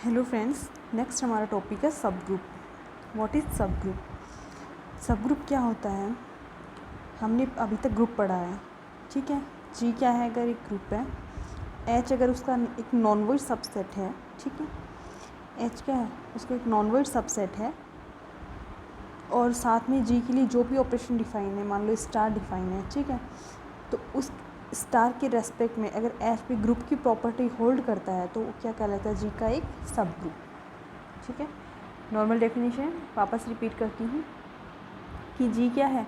Hello friends, next हमारा topic है सब ग्रुप। व्हाट इज़ सब ग्रुप? सब ग्रुप क्या होता है? हमने अभी तक ग्रुप पढ़ा है, ठीक है। जी क्या है? अगर एक ग्रुप है, एच अगर उसका एक नॉन वॉइड सबसेट है, ठीक है। एच क्या है? उसका एक नॉन वॉइड सबसेट है और साथ में जी के लिए जो भी ऑपरेशन डिफाइन है, मान लो स्टार डिफाइन है, ठीक है। तो उस स्टार के रेस्पेक्ट में अगर एच पे ग्रुप की प्रॉपर्टी होल्ड करता है तो वो क्या कहलाता है? जी का एक सब ग्रुप, ठीक है। नॉर्मल डेफिनेशन वापस रिपीट करती हूँ कि जी क्या है?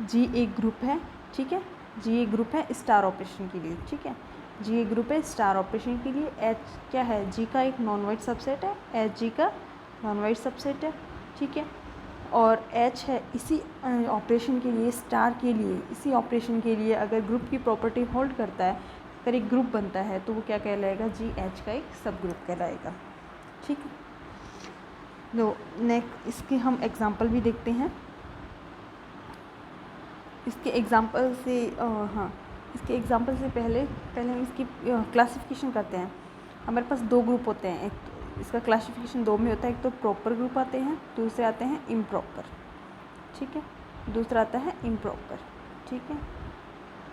जी एक ग्रुप है, ठीक है। जी एक ग्रुप है स्टार ऑपरेशन के लिए, ठीक है। जी एक ग्रुप है स्टार ऑपरेशन के लिए। एच क्या है? जी का एक नॉन वाइड सबसेट है, एच जी का नॉन वाइड सबसेट है, ठीक है। और एच है इसी ऑपरेशन के लिए, स्टार के लिए, इसी ऑपरेशन के लिए अगर ग्रुप की प्रॉपर्टी होल्ड करता है, अगर एक ग्रुप बनता है तो वो क्या कहलाएगा? जी एच का एक सब ग्रुप कहलाएगा, ठीक है। तो नेक्स्ट इसके हम एग्जांपल भी देखते हैं। इसके एग्जांपल से इसके एग्जांपल से पहले हम इसकी क्लासिफिकेशन करते हैं। हमारे पास दो ग्रुप होते हैं, एक इसका क्लासिफिकेशन दो में होता है। एक तो प्रॉपर ग्रुप आते हैं, दूसरे आते हैं इम्प्रॉपर, ठीक है। दूसरा आता है इम्प्रॉपर, ठीक है।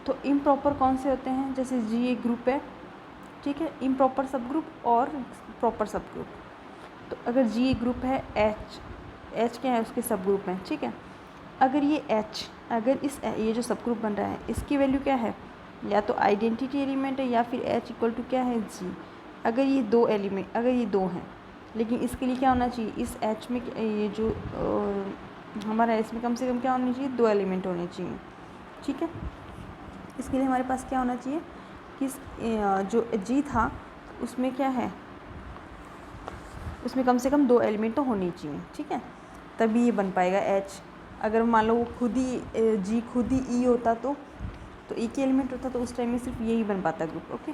तो इम्प्रॉपर कौन से होते हैं? जैसे जी एक ग्रुप है, ठीक है। इम्प्रॉपर सब ग्रुप और प्रॉपर सब ग्रुप। तो अगर जी एक ग्रुप है, एच क्या है? उसके सब ग्रुप हैं, ठीक है। अगर ये एच, अगर ये जो सब ग्रुप बन रहा है इसकी वैल्यू क्या है? या तो आइडेंटिटी एलिमेंट है या फिर एच इक्वल टू क्या है? जी। अगर ये दो एलिमेंट, अगर ये दो हैं, लेकिन इसके लिए क्या होना चाहिए? इस एच में ये जो हमारा इसमें कम से कम क्या होना चाहिए? दो एलिमेंट होने चाहिए, ठीक है। इसके लिए हमारे पास क्या होना चाहिए कि जो जी था उसमें क्या है? उसमें कम से कम दो एलिमेंट तो होनी चाहिए, ठीक है। तभी ये बन पाएगा एच। अगर मान लो वो खुद ही जी खुद ही ई होता तो ई के एलिमेंट होता तो उस टाइम में सिर्फ यही बन पाता ग्रुप, ओके।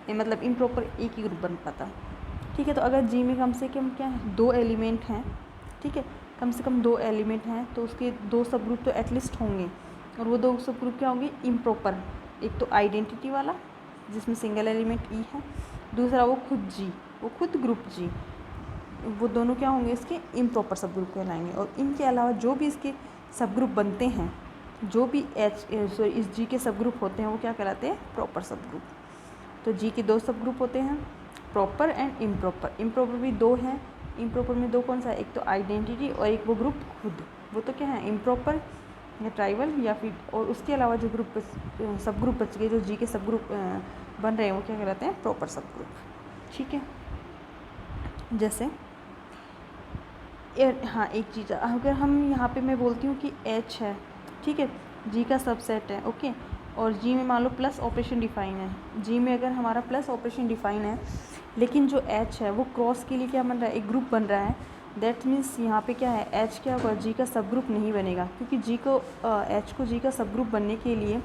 मतलब इम्प्रॉपर एक ही ग्रुप बन पाता, ठीक है। तो अगर जी में कम से कम क्या है? दो एलिमेंट हैं, ठीक है। कम से कम दो एलिमेंट हैं तो उसके दो सब ग्रुप तो एटलीस्ट होंगे। और वो दो सब ग्रुप क्या होंगे? इम्प्रॉपर। एक तो आइडेंटिटी वाला जिसमें सिंगल एलिमेंट ई है, दूसरा वो खुद ग्रुप जी। वो दोनों क्या होंगे? इसके इम्प्रॉपर सब ग्रुप कहलाएंगे। और इनके अलावा जो भी इसके सब ग्रुप बनते हैं, जो भी इस जी के सब ग्रुप होते हैं, वो क्या कहलाते हैं? प्रॉपर सब ग्रुप। तो जी के दो सब ग्रुप होते हैं, प्रॉपर एंड इम्प्रॉपर। इम्प्रॉपर भी दो हैं। इम्प्रॉपर में दो कौन सा है? एक तो आइडेंटिटी और एक वो ग्रुप खुद। वो तो क्या है? इम्प्रॉपर या ट्राइवल या फिर, और उसके अलावा जो ग्रुप सब ग्रुप बच गए, जो जी के सब ग्रुप बन रहे हैं, वो क्या कहलाते हैं? प्रॉपर सब ग्रुप, ठीक है। जैसे हाँ, एक चीज़ अगर हम यहाँ पे मैं बोलती हूँ कि एच है, ठीक है, जी का सबसेट है, ओके। और जी में मान लो प्लस ऑपरेशन डिफाइन है। जी में अगर हमारा प्लस ऑपरेशन डिफाइन है, लेकिन जो एच है वो क्रॉस के लिए क्या बन रहा है? एक ग्रुप बन रहा है। दैट मीन्स यहाँ पे क्या है? एच क्या होगा? जी का सब ग्रुप नहीं बनेगा, क्योंकि एच को जी का सब ग्रुप बनने के लिए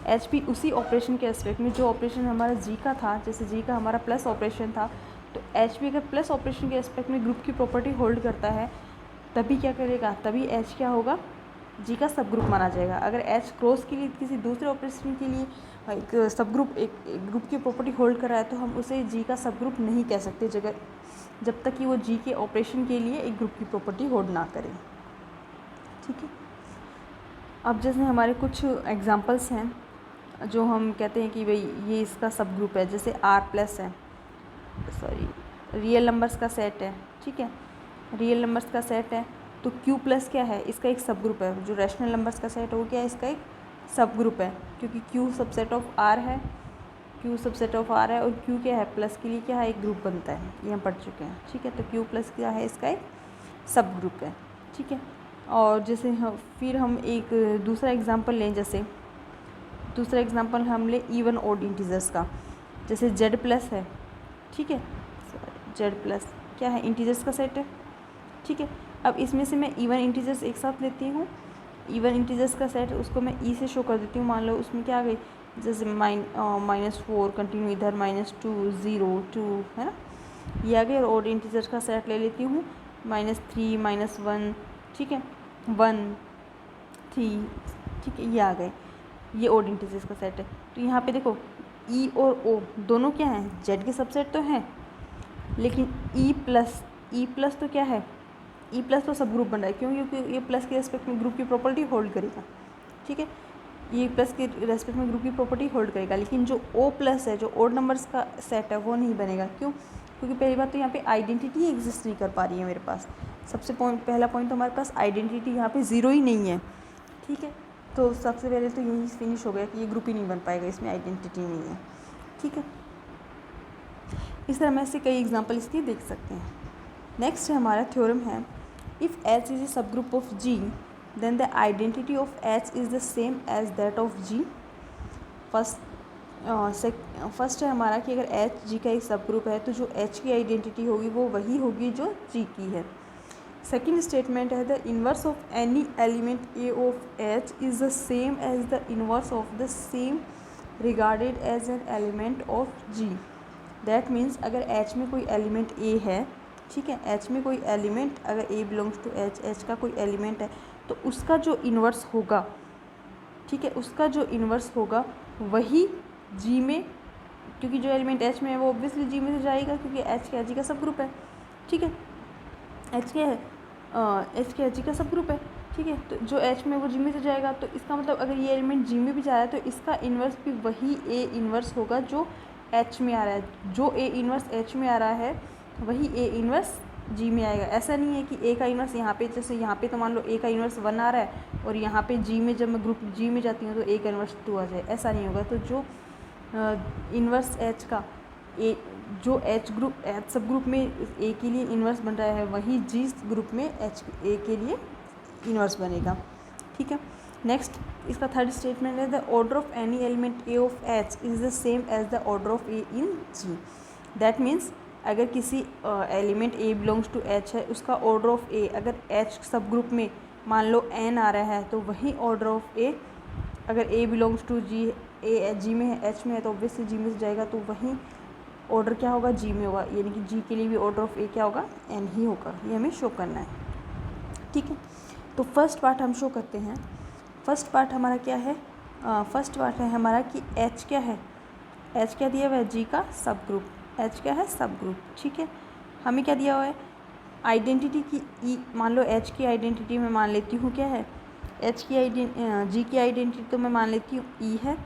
एच भी उसी ऑपरेशन के एस्पेक्ट में, जो ऑपरेशन हमारा जी का था, जैसे जी का हमारा प्लस ऑपरेशन था, तो एच भी अगर प्लस ऑपरेशन के एस्पेक्ट में ग्रुप की प्रॉपर्टी होल्ड करता है, तभी क्या करेगा? तभी एच क्या होगा? जी का सब ग्रुप माना जाएगा। अगर एच क्रॉस के लिए किसी दूसरे ऑपरेशन के लिए एक सब ग्रुप एक ग्रुप की प्रॉपर्टी होल्ड कर रहा है, तो हम उसे जी का सब ग्रुप नहीं कह सकते जब तक कि वो जी के ऑपरेशन के लिए एक ग्रुप की प्रॉपर्टी होल्ड ना करे, ठीक है। अब जैसे हमारे कुछ एग्जांपल्स हैं जो हम कहते हैं कि भाई ये इसका सब ग्रुप है। जैसे आर प्लस है, रियल नंबर्स का सेट है, ठीक है। रियल नंबर्स का सेट है तो क्यू प्लस क्या है? इसका एक सब ग्रुप है। जो रैशनल नंबर्स का सेट है वो क्या है? इसका एक सब ग्रुप है, क्योंकि क्यू सबसेट ऑफ आर है। क्यू सबसेट ऑफ आर है और क्यू क्या है? प्लस के लिए क्या है? एक ग्रुप बनता है, ये हम पढ़ चुके हैं, ठीक है। तो क्यू प्लस क्या है? इसका एक सब ग्रुप है, ठीक है। और जैसे फिर हम एक दूसरा एग्जांपल लें। जैसे दूसरा एग्जांपल हम लें इवन ऑड इंटीजर्स का। जैसे जेड प्लस है, ठीक है। जेड प्लस क्या है? इंटीजर्स का सेट है, ठीक है। अब इसमें से मैं इवन इंटीजर्स एक साथ लेती हूँ। इवन इंटीजर्स का सेट उसको मैं ई से शो कर देती हूँ। मान लो उसमें क्या आ गई? जैसे -4 कंटिन्यू इधर, -2 0 2, है ना, ये आ गई। और ऑड इंटीजर्स का सेट ले लेती हूँ, -3 -1, ठीक है, 1 3, ठीक है, ये आ गए। ये ऑड इंटीजर्स का सेट है। तो यहाँ पे देखो ई और ओ दोनों क्या हैं? जेड के सबसेट तो हैं, लेकिन ई प्लस तो क्या है, ई प्लस तो सब ग्रुप बन रहा है, क्यों? क्योंकि ये प्लस के रेस्पेक्ट में ग्रुप की प्रॉपर्टी होल्ड करेगा, ठीक है, ये प्लस के रेस्पेक्ट में ग्रुप की प्रॉपर्टी होल्ड करेगा। लेकिन जो ओ प्लस है, जो ओड नंबर्स का सेट है, वो नहीं बनेगा। क्यों? क्योंकि पहली बात तो यहाँ पे आइडेंटिटी एग्जिस्ट नहीं कर पा रही है मेरे पास। सबसे पहला पॉइंट तो हमारे पास आइडेंटिटी यहाँ पे ज़ीरो ही नहीं है, ठीक है। तो सबसे पहले तो यही फिनिश हो गया कि ये ग्रुप ही नहीं बन पाएगा, इसमें आइडेंटिटी नहीं है, ठीक है। इस तरह में ऐसे कई एग्जाम्पल इसके देख सकते हैं। नेक्स्ट है हमारा थ्योरम है, इफ़ एच इज़ ए सब group of G then the identity of H is the same as that of G। First है हमारा कि अगर H G का एक सब ग्रुप है तो जो H की आइडेंटिटी होगी वो वही होगी जो G की है। सेकेंड स्टेटमेंट है, the inverse of any element A of H is the same as the inverse of the same regarded as an element of G। That means अगर H में कोई एलिमेंट A है, ठीक है, H में कोई element अगर A belongs to H, H का कोई एलिमेंट है तो उसका जो इन्वर्स होगा, ठीक है, उसका जो इन्वर्स होगा वही G में, क्योंकि जो एलिमेंट H में है वो ऑब्वियसली G में से जाएगा, क्योंकि H क्या G का सब ग्रुप है, ठीक है, H क्या है H क्या G का सब ग्रुप है, ठीक है। तो जो H में वो G में से जाएगा, तो इसका मतलब अगर ये एलिमेंट G में भी जा रहा है तो इसका इन्वर्स भी वही A इन्वर्स होगा जो H में आ रहा है। जो A इन्वर्स H में आ रहा है वही A इन्वर्स G में आएगा। ऐसा नहीं है कि A का इन्वर्स यहाँ पे, जैसे यहाँ पे तो मान लो A का इन्वर्स 1 आ रहा है और यहाँ पे G में जब मैं ग्रुप G में जाती हूँ तो A का इन्वर्स 2 आ जाए, ऐसा नहीं होगा। तो जो इन्वर्स H का A, जो H सब ग्रुप में A के लिए इन्वर्स बन रहा है वही G ग्रुप में A के लिए इन्वर्स बनेगा, ठीक है। नेक्स्ट इसका थर्ड स्टेटमेंट है, the order of any element A of H is the same as the order of A in G। That means अगर किसी element A belongs to H है, उसका ऑर्डर ऑफ A अगर H sub group में मान लो n आ रहा है तो वही ऑर्डर ऑफ A अगर A belongs to G, A G में है H में है तो ऑब्वियसली G में से जाएगा, तो वही ऑर्डर क्या होगा G में होगा, यानी कि G के लिए भी ऑर्डर ऑफ A क्या होगा n ही होगा। ये हमें शो करना है, ठीक है। तो फर्स्ट पार्ट हम शो करते हैं। फर्स्ट पार्ट हमारा क्या है, फर्स्ट पार्ट है हमारा कि H क्या है, H क्या दिया हुआ है G का सब ग्रुप, H क्या है सब ग्रुप, ठीक है। हमें क्या दिया हुआ है आइडेंटिटी की E, मान लो H की आइडेंटिटी मैं मान लेती हूँ क्या है, H की G की आइडेंटिटी तो मैं मान लेती हूँ E है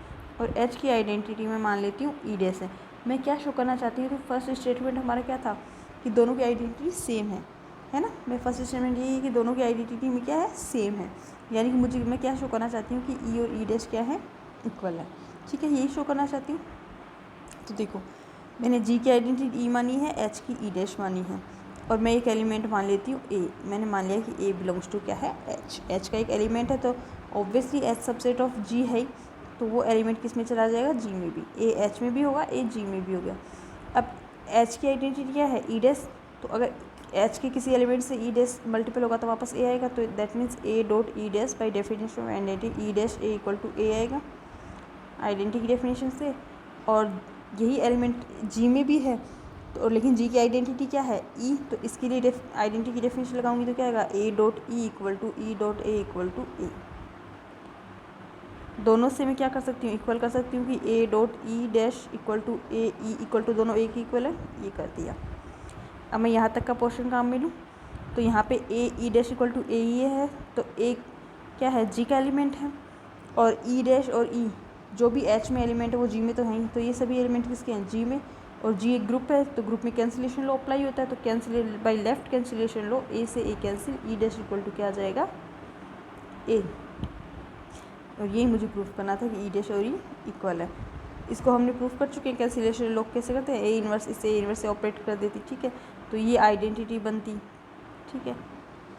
और H की आइडेंटिटी मैं मान लेती हूँ E डैश है। मैं क्या शो करना चाहती हूँ, तो फर्स्ट स्टेटमेंट हमारा क्या था कि दोनों की आइडेंटिटी सेम है ना। मैं फर्स्ट स्टेटमेंट यही है कि दोनों की आइडेंटिटी में क्या है सेम है, यानी कि मैं क्या शो करना चाहती हूँ कि E और E डैश क्या है इक्वल है, ठीक है, यही शो करना चाहती हूँ। तो देखो मैंने G की आइडेंटिटी E मानी है, H की E डैश मानी है और मैं एक एलिमेंट मान लेती हूँ A। मैंने मान लिया कि A बिलोंग्स टू क्या है H का एक एलिमेंट है, तो obviously H subset of G है, तो वो एलिमेंट किस में चला जाएगा G में भी, A H में भी होगा, A G में भी हो गया। अब H की आइडेंटिटी क्या है E डैश, तो अगर H के किसी एलिमेंट से E डैश मल्टीपल होगा तो वापस A आएगा, तो that means A dot E dash by definition of identity E dash A equal to A आएगा आइडेंटिटी की डेफिनेशन से। और यही एलिमेंट G में भी है, तो लेकिन G की आइडेंटिटी क्या है E, तो इसके लिए आइडेंटिटी की डेफिनेशन लगाऊंगी तो क्या आएगा A dot E equal to E dot A equal to A। दोनों से मैं क्या कर सकती हूँ इक्वल कर सकती हूँ कि A dot E dash equal to A E equal to दोनों एक ही इक्वल है, ये कर दिया। अब मैं यहाँ तक का पोर्शन काम में लूँ तो यहाँ पे A E dash equal to A E है, तो A क्या है G का एलिमेंट है और E डैश और E जो भी H में एलिमेंट है वो G में तो है ही, तो ये सभी एलिमेंट किसके हैं G में, और G एक ग्रुप है तो ग्रुप में कैंसिलेशन लॉ अप्लाई होता है, तो cancel by left cancellation law A से A cancel, E dash equal to क्या आ जाएगा A। और यही मुझे प्रूफ करना था कि E डैश और E इक्वल है। इसको हमने प्रूफ कर चुके हैं, कैंसिलेशन लॉ कैसे करते हैं, A इन्वर्स इससे A इन्वर्स से ऑपरेट कर देती, ठीक है, तो ये आइडेंटिटी बनती, ठीक है।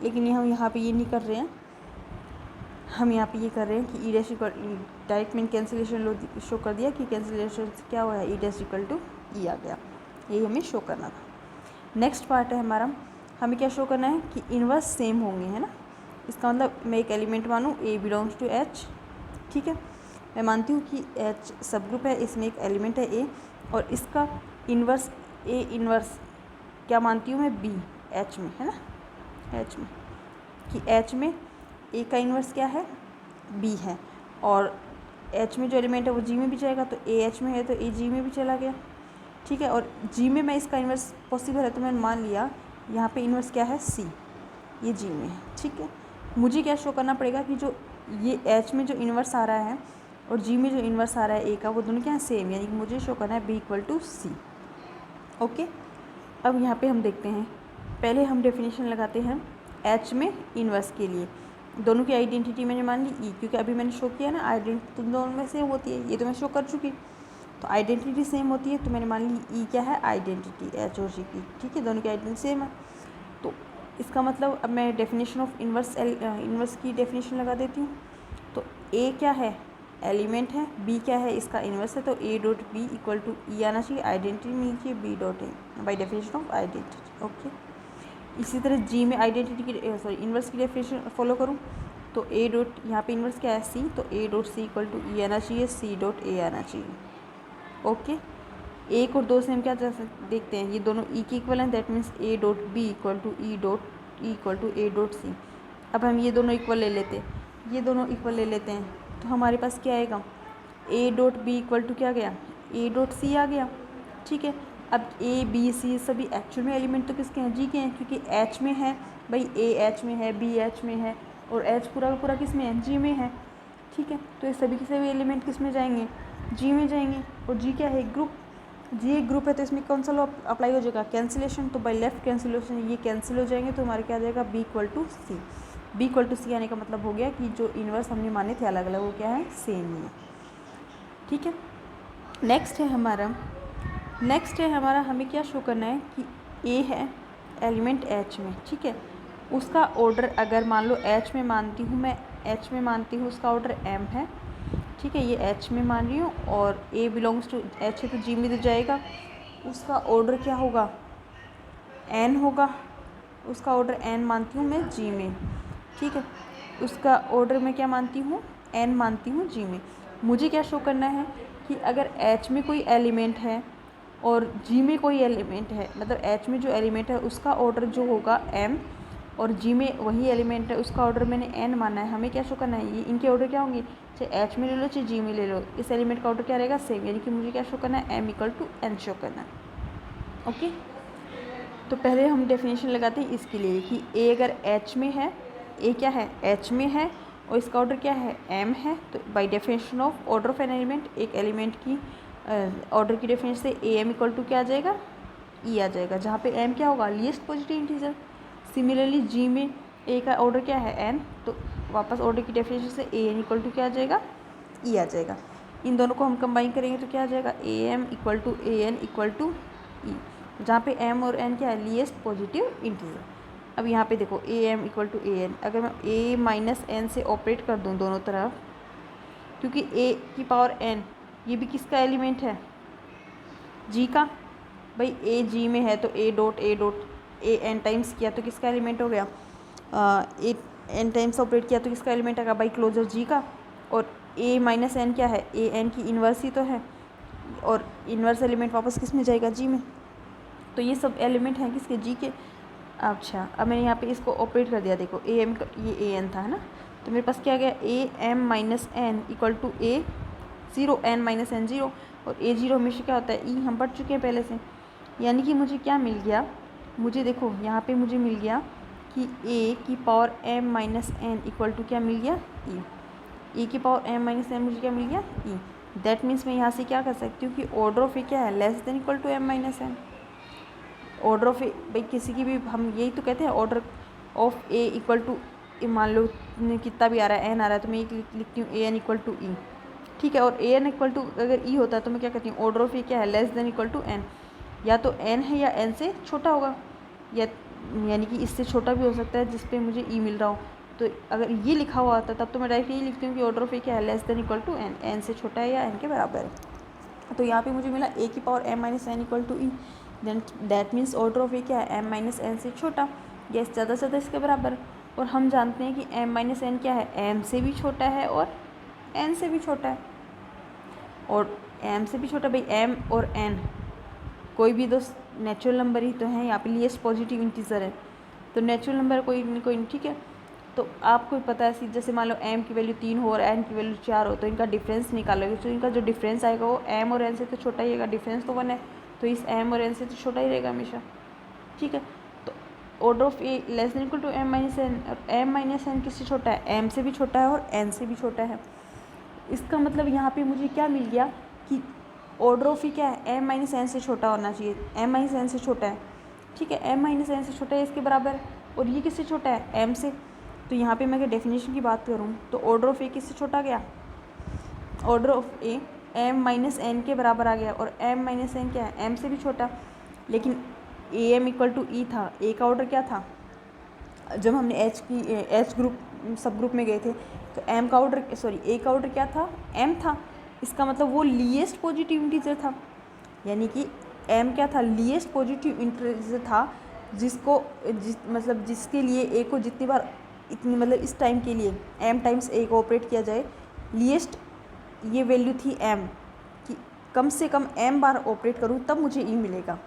लेकिन हम यहाँ पे ये नहीं कर रहे हैं, हम यहाँ पे ये कर रहे हैं कि E डैश इक्वल डायरेक्ट मैंने कैंसिलेशन लो शो कर दिया कि कैंसिलेशन से क्या हुआ है E dash equal to E आ गया, यही हमें शो करना था। नेक्स्ट पार्ट है हमारा, हमें क्या शो करना है कि इन्वर्स सेम होंगे, है ना। इसका मतलब मैं एक एलिमेंट मानूँ A बिलोंग्स टू H, ठीक है, मैं मानती हूँ कि H सब ग्रुप है, इसमें एक एलिमेंट है A और इसका इन्वर्स A इन्वर्स क्या मानती हूँ मैं B H में, है ना, H में, कि H में A का इन्वर्स क्या है B है और H में जो एलिमेंट है वो G में भी जाएगा, तो A H में है तो A G में भी चला गया, ठीक है। और जी में मैं इसका इन्वर्स पॉसिबल है तो मैंने मान लिया यहाँ पे इन्वर्स क्या है, सी, ये जी में है। ठीक है, मुझे क्या शो करना पड़ेगा कि जो ये एच में जो इन्वर्स आ रहा है और जी में जो इन्वर्स आ रहा है ए का, वो दोनों क्या है, सेम, यानी कि मुझे शो करना है B equal to C. Okay, अब यहाँ पे हम देखते हैं, पहले हम डेफिनेशन लगाते हैं एच में इन्वर्स के लिए। दोनों की आइडेंटिटी मैंने मान ली ई, क्योंकि अभी मैंने शो किया ना आइडेंटिटी तो दोनों में सेम होती है, ये तो मैं शो कर चुकी, तो आइडेंटिटी सेम होती है, तो मैंने मान ली ई क्या है, आइडेंटिटी एच और जी की। ठीक है, दोनों की आइडेंटिटी सेम है, तो इसका मतलब अब मैं डेफिनेशन ऑफ इन्वर्स की डेफिनेशन लगा देती हूँ। तो ए क्या है, एलिमेंट है, बी क्या है, इसका इन्वर्स है, तो A dot B equal to E आना चाहिए, आइडेंटिटी मिलनी चाहिए B dot A by definition of identity. Okay, इसी तरह जी में आइडेंटिटी की सॉरी इन्वर्स की डेफिनेशन फॉलो करूँ तो ए डॉट, यहाँ पे इन्वर्स क्या है, सी, तो A dot C equal to E आना चाहिए, सी डॉट ए आना चाहिए। ओके, एक और दो से हम क्या देखते हैं, ये दोनों ई के इक्वल हैं, that means A dot B equal to E equal to A dot C. अब हम ये दोनों इक्वल ले लेते हैं, ये दोनों इक्वल ले लेते हैं, तो हमारे पास क्या आएगा, A dot B equal to क्या गया, ए डॉट सी आ गया। ठीक है, अब ए बी सी सभी एक्चुअल में एलिमेंट तो किसके हैं, जी के हैं, क्योंकि एच में है भाई, ए एच में है, बी एच में है, और एच पूरा का पूरा किस में है, जी में है। ठीक है, तो ये सभी के सभी एलिमेंट किस में जाएंगे, जी में जाएंगे, और जी क्या है, एक ग्रुप, जी एक ग्रुप है, तो इसमें कौन सा लॉ अप्लाई हो जाएगा, कैंसिलेशन, तो बाई लेफ्ट कैंसिलेशन ये कैंसिल हो जाएंगे, तो हमारे क्या आ जाएगा, B equal to C. B equal to C आने का मतलब हो गया कि जो इन्वर्स हमने माने थे अलग अलग, वो क्या है, सेम ही है। ठीक है, नेक्स्ट है हमारा हमें क्या शो करना है कि ए है एलिमेंट एच में। ठीक है, उसका ऑर्डर अगर मान लो एच में मानती हूँ मैं, एच में मानती हूँ उसका ऑर्डर एम है। ठीक है, ये एच में मान रही हूँ और ए बिलोंग्स टू एच है, तो जी में तो जाएगा, उसका ऑर्डर क्या होगा, एन होगा, उसका ऑर्डर एन मानती हूँ मैं जी में। ठीक है, उसका ऑर्डर मैं क्या मानती हूँ, एन मानती हूँ जी में। मुझे क्या शो करना है कि अगर एच में कोई एलिमेंट है और जी में कोई एलिमेंट है, मतलब एच में जो एलिमेंट है उसका ऑर्डर जो होगा एम, और जी में वही एलिमेंट है उसका ऑर्डर मैंने एन माना है, हमें क्या शो करना है, ये इनके ऑर्डर क्या होंगे, चाहे एच में ले लो चाहे जी में ले लो, इस एलिमेंट का ऑर्डर क्या रहेगा, सेम, यानी कि मुझे क्या शो करना है, M equal to N show करना है। ओके, तो पहले हम डेफिनेशन लगाते हैं इसके लिए कि ए अगर एच में है, ए क्या है, एच में है, और इसका ऑर्डर क्या है, एम है, तो by definition of order of an element, एक एलिमेंट की ऑर्डर की डेफिनेशन से ए एम इक्वल टू क्या आ जाएगा, ई आ जाएगा, जहाँ पे एम क्या होगा, लीस्ट पॉजिटिव इंटीजर। सिमिलरली जी में ए का ऑर्डर क्या है, एन, तो वापस ऑर्डर की डेफिनेशन से ए एन इक्वल टू क्या आ जाएगा, ई आ जाएगा। इन दोनों को हम कंबाइन करेंगे तो क्या आ जाएगा, A M equal to A N equal to E, जहाँ पे एम और एन क्या है, लीस्ट पॉजिटिव इंटीजर। अब यहाँ पे देखो A M equal to A N, अगर मैं ए माइनस एन से ऑपरेट कर दूँ दोनों तरफ, क्योंकि ए की पावर एन ये भी किसका एलिमेंट है, जी का, भाई ए जी में है तो ए एन टाइम्स किया तो किसका एलिमेंट हो गया, ए एन टाइम्स ऑपरेट किया तो किसका एलिमेंट आएगा, बाई क्लोजर जी का, और ए माइनस एन क्या है, ए एन की इन्वर्स ही तो है, और इन्वर्स एलिमेंट वापस किस में जाएगा, जी में, तो ये सब एलिमेंट हैं किसके, जी के। अच्छा, अब मैंने यहाँ पे इसको ऑपरेट कर दिया, देखो ए एम, ये ए एन था है ना, तो मेरे पास क्या आ गया, A M minus N equal to A zero, N minus N zero, और ए ज़ीरो हमेशा क्या होता है, ई, हम पढ़ चुके हैं पहले से। यानी कि मुझे क्या मिल गया, मुझे देखो यहाँ पे मुझे मिल गया कि ए की power M minus N equal to क्या मिल गया, ई, ए की पावर एम माइनस एन मुझे क्या मिल गया, ई। दैट मीन्स मैं यहाँ से क्या कर सकती हूँ कि ऑर्डर ऑफ ए क्या है, less than equal to M minus N. Order of A, भाई किसी की भी हम यही तो कहते हैं, order of A equal to, मान लो कितना भी आ रहा है, एन आ रहा है, तो मैं ये लिखती हूँ ए एन इक्वल टू ई। ठीक है, और ए एन इक्वल टू अगर ई होता है तो मैं क्या कहती हूँ, ऑर्डर ऑफ ए क्या है, less than equal to N, या तो एन है या एन से छोटा होगा, या यानी कि इससे छोटा भी हो सकता है जिस पे मुझे ई मिल रहा हो। तो अगर ये लिखा हुआ आता तब तो मैं डायरेक्ट ये लिखती हूँ कि ऑर्डर ऑफ ए क्या है, less than equal to N, N से छोटा है या एन के बराबर है। तो यहाँ पे मुझे मिला ए की power M minus N equal to E, then that means order of A क्या है, एम माइनस एन से छोटा या ज़्यादा से ज़्यादा इसके बराबर। और हम जानते हैं कि एम माइनस एन क्या है, एम से भी छोटा है और एन से भी छोटा है, और एम से भी छोटा, भाई एम और एन कोई भी दो नेचुरल नंबर ही तो हैं, यहाँ पे लीस्ट पॉजिटिव इंटीजर है, तो नेचुरल नंबर कोई नहीं, ठीक है। तो आपको पता है जैसे मान लो एम की वैल्यू 3 हो और एन की वैल्यू 4 हो, तो इनका डिफरेंस निकालोगे, तो इनका जो डिफरेंस आएगा वो एम और एन से तो छोटा ही आएगा, डिफरेंस तो 1 है, तो इस एम और एन से तो छोटा ही रहेगा हमेशा, ठीक है। तो order of A less than equal to M minus N, और एम माइनस एन किससे छोटा है, एम से भी छोटा है और एन से भी छोटा है। इसका मतलब यहाँ पे मुझे क्या मिल गया कि ऑर्डर ऑफ ई क्या है, एम माइनस एन से छोटा होना चाहिए, एम माइनस एन से छोटा है, ठीक है, एम माइनस एन से छोटा है इसके बराबर है, और ये किससे छोटा है, एम से। तो यहाँ पे मैं अगर डेफिनेशन की बात करूँ तो ऑर्डर ऑफ ए किससे छोटा गया, order of A M minus N के बराबर आ गया, और एम माइनस एन क्या है, एम से भी छोटा। लेकिन ए एम इक्वल टू ई था, ए का ऑर्डर क्या था, जब हमने एच ग्रुप सब ग्रुप में गए थे तो एम का ऑर्डर ए का ऑर्डर क्या था, एम था। इसका मतलब वो लीएस्ट पॉजिटिव इंटीजर था, यानी कि एम क्या था, लीएस्ट पॉजिटिव इंटीजर था, मतलब जिसके लिए ए को जितनी बार इतनी मतलब इस टाइम के लिए एम टाइम्स ए को ऑपरेट किया जाए, लीएस्ट ये वैल्यू थी एम, कि कम से कम एम बार ऑपरेट करूँ तब मुझे ई मिलेगा,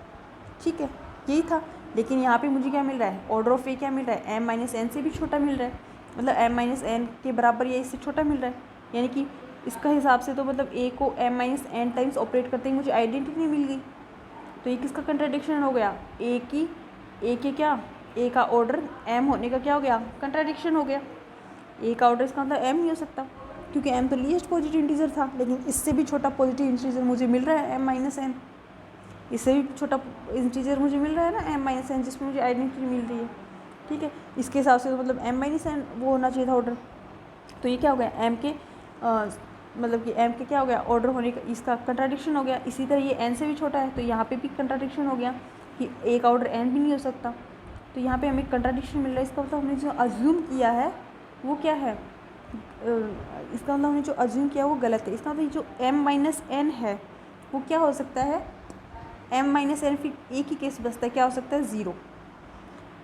ठीक है, यही था। लेकिन यहाँ पे मुझे क्या मिल रहा है, ऑर्डर ऑफ ए क्या मिल रहा है, एम माइनस एन से भी छोटा मिल रहा है, मतलब एम माइनस एन के बराबर या इससे छोटा मिल रहा है, यानी कि इसका हिसाब से तो मतलब ए को M minus N times operate करते ही मुझे आइडेंटिटी मिल गई। तो ये किसका कंट्राडिक्शन हो गया, ए का ऑर्डर एम होने का क्या हो गया, कंट्राडिक्शन हो गया। ए का ऑर्डर इसका मतलब एम नहीं हो सकता, क्योंकि एम तो लीस्ट पॉजिटिव इंटीजर था, लेकिन इससे भी छोटा पॉजिटिव इंटीजर मुझे मिल रहा है एम माइनस एन, इससे भी छोटा इंटीजर मुझे मिल रहा है ना एम माइनस एन, जिसमें मुझे आइडेंटिटी मिल रही है, ठीक है। इसके हिसाब से तो मतलब एम माइनस एन वो होना चाहिए था ऑर्डर। तो ये क्या हो गया, एम के मतलब कि एम के क्या हो गया, ऑर्डर होने का इसका कंट्राडिक्शन हो गया। इसी तरह ये एन से भी छोटा है, तो यहाँ पे भी कंट्राडिक्शन हो गया कि ए का ऑर्डर एन भी नहीं हो सकता। तो यहाँ पे हमें कंट्राडिक्शन मिल रहा है, इसका मतलब हमने जो अज्यूम किया है वो क्या है, इसका मतलब हमने जो अज्यूम किया वो गलत है। इसका मतलब जो एम माइनस एन है वो क्या हो सकता है, एम माइनस एन फिर एक ही केस बचता है, क्या हो सकता है, ज़ीरो।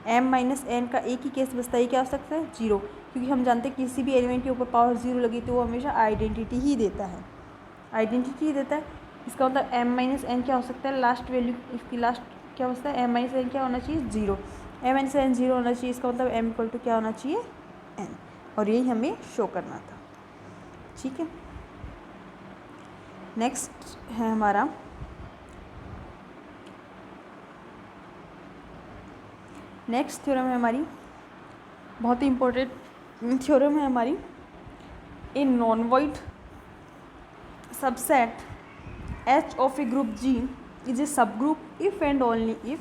एम माइनस एन का एक ही केस बचता है, क्या हो सकता है, जीरो, क्योंकि हम जानते हैं किसी भी एलिमेंट के ऊपर पावर जीरो लगी तो वो हमेशा आइडेंटिटी ही देता है, आइडेंटिटी ही देता है। इसका मतलब एम माइनस एन क्या हो सकता है, लास्ट वैल्यू इसकी लास्ट क्या हो सकता है, एम माइनस एन क्या होना चाहिए, zero, M minus N zero होना चाहिए। इसका मतलब एम इक्वल टू क्या होना चाहिए, एन, और यही हमें शो करना था, ठीक है। नेक्स्ट है हमारा नेक्स्ट थ्योरम है हमारी, बहुत ही इम्पोर्टेंट थ्योरम है हमारी, a non void subset H of a group G is a सब group if and only if,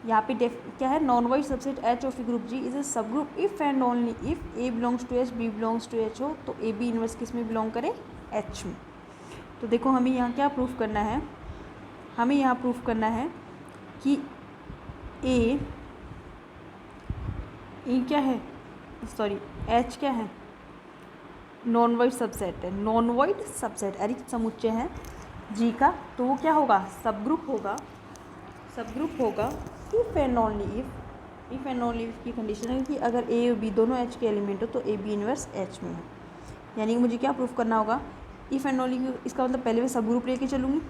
यहाँ पे क्या है, non void subset H of a group G is a सब group if and only if A belongs to H, B belongs to H हो, तो A B inverse किस में belong करे, एच में। तो देखो हमें यहाँ क्या प्रूफ करना है, हमें यहाँ प्रूफ करना है कि ए क्या है, सॉरी एच क्या है, नॉन वाइड सबसेट है, नॉन वाइड सबसेट अरिक्त समुच्चय है जी का, तो वो क्या होगा, सब ग्रुप होगा, सब ग्रुप होगा if and only if and only if की कंडीशन है कि अगर ए और बी दोनों एच के एलिमेंट हो तो ए बी इनवर्स एच में है। यानी कि मुझे क्या प्रूफ करना होगा, इफ़ एंड ओनली, इसका मतलब पहले मैं सब ग्रुप लेके चलूँगी,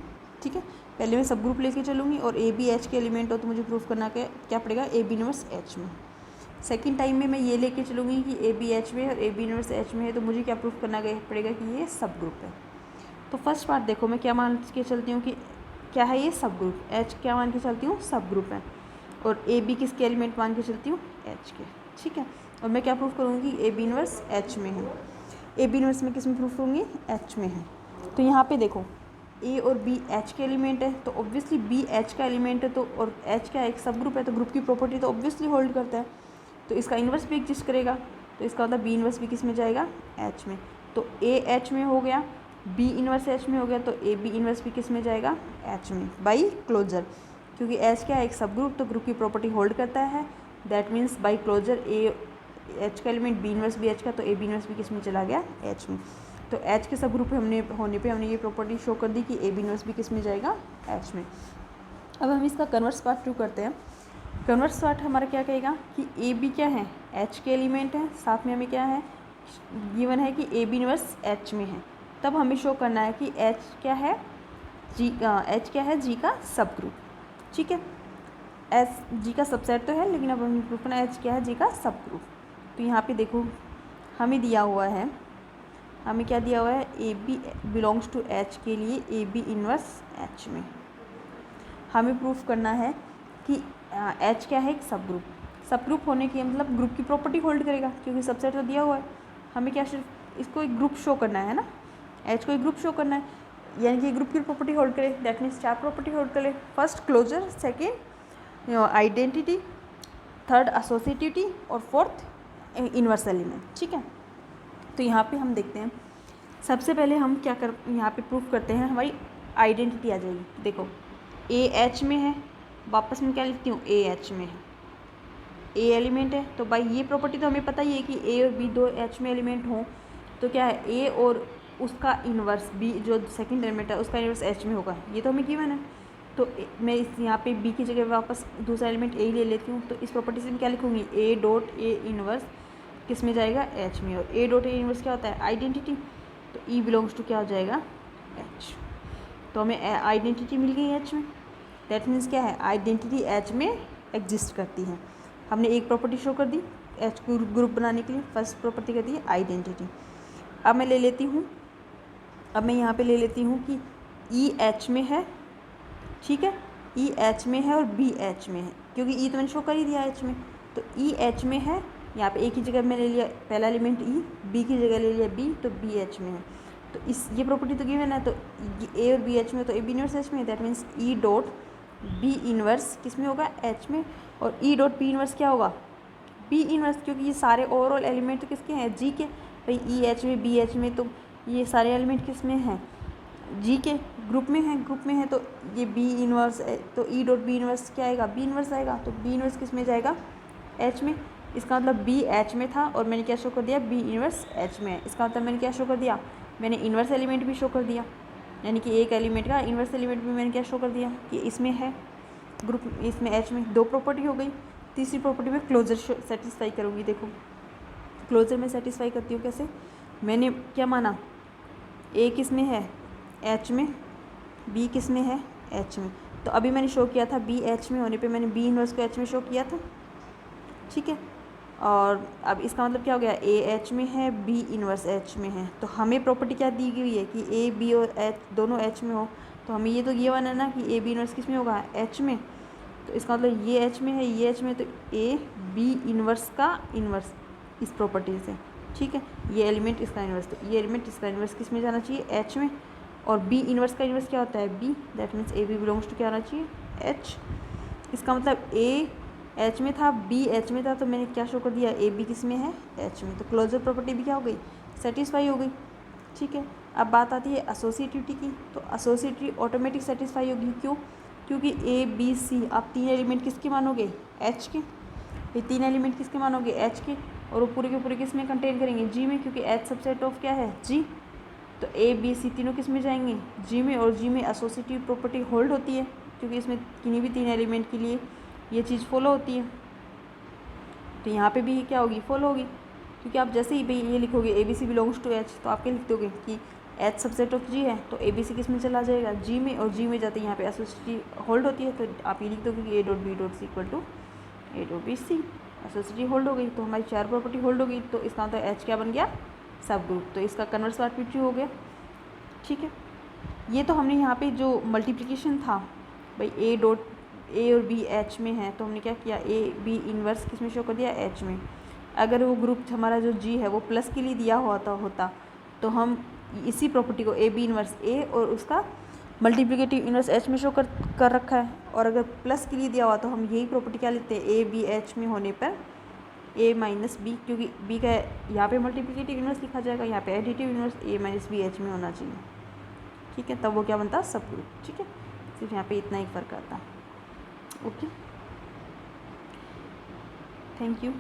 ठीक है, पहले मैं सब ग्रुप लेके चलूँगी और ए बी एच के एलिमेंट हो तो मुझे प्रूफ करना क्या पड़ेगा, ए बी इनवर्स एच में। सेकंड टाइम में मैं ये लेके चलूँगी कि ए बी एच में है और ए बी इनवर्स एच में है, तो मुझे क्या प्रूफ करना पड़ेगा कि ये सब ग्रुप है। तो फर्स्ट पार्ट देखो, मैं क्या मान के चलती हूँ कि क्या है ये सब ग्रुप, एच क्या मान के चलती हूँ, सब ग्रुप है, और ए बी किसके एलिमेंट मान के चलती हूँ, एच के, ठीक है। और मैं क्या प्रूफ करूँगी, ए बी इनवर्स एच में है, ए बी इनवर्स में किस में प्रूफ करूँगी, एच में है। तो यहाँ पे देखो ए और बी एच के एलिमेंट है, तो ऑब्वियसली बी एच का एलिमेंट है, तो और एच का एक सब ग्रुप है, तो ग्रुप की प्रॉपर्टी तो ऑब्वियसली होल्ड करता है, तो इसका इन्वर्स भी एग्जिस्ट करेगा, तो इसका मतलब बी इन्वर्स भी किस में जाएगा, एच में। तो ए एच में हो गया, बी इन्वर्स एच में हो गया, तो ए बी इन्वर्स भी किस में जाएगा, एच में, बाई क्लोजर, क्योंकि एच क्या है, एक सब ग्रुप, तो ग्रुप की प्रॉपर्टी होल्ड करता है, that means by closure A H का एलिमेंट बी इन्वर्स भी एच का, तो ए बी इन्वर्स भी किस में चला गया, एच में। तो एच के सब ग्रुप होने पे हमने ये प्रॉपर्टी शो कर दी कि ए बी इन्वर्स भी किस में जाएगा, एच में। अब हम इसका कन्वर्स पार्ट प्रूव करते हैं। कन्वर्स पार्ट हमारा क्या कहेगा कि ए बी क्या है, एच के एलिमेंट है, साथ में हमें क्या है गिवन है कि ए बी इनवर्स एच में है, तब हमें शो करना है कि एच क्या है, एच क्या है, जी का सब ग्रुप, ठीक है। एच जी का सबसेट तो है, लेकिन अब हमें प्रूफ करना है एच क्या है, जी का सब ग्रुप। तो यहाँ पे देखो हमें दिया हुआ है, हमें क्या दिया हुआ है, A B belongs to H के लिए ए बी इनवर्स एच में। हमें प्रूफ करना है कि एच क्या है, एक सब ग्रुप। सब ग्रुप होने की मतलब ग्रुप की प्रॉपर्टी होल्ड करेगा, क्योंकि सबसेट तो दिया हुआ है। हमें क्या सिर्फ इसको एक ग्रुप शो करना है ना, एच को एक ग्रुप शो करना है, यानी कि ग्रुप की प्रॉपर्टी होल्ड करे। दैट मीन्स 4 प्रॉपर्टी होल्ड करे। First closure, second identity, third associativity और फोर्थ इन्वर्स एलिमेंट। ठीक है, तो यहाँ पे हम देखते हैं। सबसे पहले हम क्या कर यहाँ पे प्रूफ करते हैं, हमारी आइडेंटिटी आ जाएगी। देखो ए एच में है, वापस मैं क्या लिखती हूँ, ए एच में है, ए एलिमेंट है। तो भाई ये प्रॉपर्टी तो हमें पता ही है कि ए और बी दो एच में एलिमेंट हों, तो क्या है, ए और उसका इन्वर्स बी जो सेकंड एलिमेंट है उसका इन्वर्स एच में होगा। ये तो हमें गिवन है। तो मैं इस यहाँ पे बी की जगह वापस दूसरा एलिमेंट ए ले लेती हूँ। तो इस प्रॉपर्टी से मैं क्या लिखूँगी, ए डॉट ए इन्वर्स किस में जाएगा, एच में। और ए डॉट ए इन्वर्स क्या होता है, आइडेंटिटी। तो ई बिलोंग्स टू क्या हो जाएगा, एच। तो हमें आइडेंटिटी मिल गई एच में। दैट मीन्स क्या है, आइडेंटिटी एच में एग्जिस्ट करती है। हमने एक प्रॉपर्टी शो कर दी एच को ग्रुप बनाने के लिए, फर्स्ट प्रॉपर्टी कर दी आइडेंटिटी। अब मैं ले लेती हूँ, अब मैं यहाँ पे ले लेती हूँ कि ई एच में है। ठीक है, ई एच में है और बी एच में है, क्योंकि ई तो मैंने शो कर ही दिया एच में। तो ई एच में है, यहाँ पे ए की जगह मैंने ले लिया पहला एलिमेंट ई, बी की जगह ले लिया बी, तो बी एच में है। तो इस ये प्रॉपर्टी तो गिवन है, तो ए और बी एच में, तो ए बी इनवर्स एच में। That means E dot B inverse किस में होगा, एच में। और ई डॉट बी इनवर्स क्या होगा, बी इनवर्स, क्योंकि ये सारे ओवरऑल एलिमेंट तो किसके हैं, जी के। भाई ई एच में बी एच में, तो ये सारे एलिमेंट किस में हैं, जी के ग्रुप में है, ग्रुप में है। तो ये बी इनवर्स, तो ई डॉट बी इनवर्स क्या आएगा, बी इनवर्स आएगा। तो बी इनवर्स किस में जाएगा, एच में। इसका मतलब बी एच में था और मैंने क्या शो कर दिया, बी इनवर्स एच में है। इसका मतलब मैंने क्या शो कर दिया, मैंने इन्वर्स एलिमेंट भी शो कर दिया, यानी कि एक एलिमेंट का इन्वर्स एलिमेंट भी मैंने क्या शो कर दिया कि इसमें है ग्रुप, इसमें एच में। दो प्रॉपर्टी हो गई। तीसरी प्रॉपर्टी में क्लोजर सेटिस्फाई करूँगी। देखो क्लोजर में सेटिस्फाई करती हूँ कैसे, मैंने क्या माना, ए किस में है, एच में, बी किस में है, एच में। तो अभी मैंने शो किया था बी एच में होने पे मैंने बी इनवर्स को एच में शो किया था। ठीक है, और अब इसका मतलब क्या हो गया, ए एच में है, बी इनवर्स एच में है। तो हमें प्रॉपर्टी क्या दी गई है कि ए बी और एच दोनों एच में हो। तो हमें ये तो ये वन है ना कि ए बी इनवर्स किस में होगा, एच में। तो इसका मतलब ये एच में है, ये एच में, तो ए बी इनवर्स का इनवर्स इस प्रॉपर्टी से। ठीक है, ये एलिमेंट इसका इन्वर्स, तो ये एलिमेंट इसका इन्वर्स किस में जाना चाहिए, एच में। और बी इन्वर्स का इन्वर्स क्या होता है, B. That means A B belongs to क्या आना चाहिए, एच। इसका मतलब ए एच में था, बी एच में था, तो मैंने क्या शो कर दिया, ए बी किस में है, एच में। तो क्लोजर प्रॉपर्टी भी क्या हो गई, सेटिस्फाई हो गई। ठीक है, अब बात आती है एसोसिएटिविटी की। तो एसोसिएटिविटी ऑटोमेटिक सेटिस्फाई होगी, क्यों, क्योंकि ए बी सी आप तीन एलिमेंट किसके मानोगे, एच के। ये तीन एलिमेंट किसके मानोगे, एच के। और वो पूरे के पूरे किस में कंटेन करेंगे, जी में, क्योंकि एच सबसेट ऑफ क्या है, जी। तो ए बी सी तीनों किस में जाएंगे, जी में। और जी में एसोसिएटिव प्रॉपर्टी होल्ड होती है, क्योंकि इसमें किन्हीं भी तीन एलिमेंट के लिए ये चीज़ फॉलो होती है। तो यहाँ पे भी क्या होगी, फॉलो होगी, क्योंकि आप जैसे ही भाई ये लिखोगे A B C belongs to H, तो आप क्या लिख दोगे कि एच सबसेट ऑफ जी है, तो ए बी सी किस में चला जाएगा, जी में। और जी में जाते यहाँ पे एसोसिएटिव होल्ड होती है, तो आप ये लिख दोगे कि A dot B dot C equal to A dot B C. Associative hold हो गई, तो हमारी चार प्रॉपर्टी होल्ड हो गई। तो इसका मतलब एच क्या बन गया, सब ग्रुप। तो इसका कन्वर्स पार्ट भी ट्रू हो गया। ठीक है, ये तो हमने यहाँ पे जो मल्टीप्लिकेशन था, भाई ए डॉट ए और बी एच में है, तो हमने क्या किया, ए बी इन्वर्स किस में शो कर दिया, एच में। अगर वो ग्रुप हमारा जो जी है वो प्लस के लिए दिया होता तो हम इसी प्रॉपर्टी को ए बी इन्वर्स ए और उसका मल्टीप्लिकेटिव इन्वर्स एच में शो कर रखा है। और अगर प्लस के लिए दिया हुआ तो हम यही प्रॉपर्टी क्या लिखते हैं, ए बी एच में होने पर ए माइनस बी, क्योंकि बी का यहाँ पे मल्टीप्लिकेटिव इन्वर्स लिखा जाएगा, यहाँ पे एडिटिव इन्वर्स ए माइनस बी एच में होना चाहिए। ठीक है, तब वो क्या बनता, सब ग्रुप। ठीक है, सिर्फ यहाँ पे इतना ही फ़र्क आता है। Okay, thank you.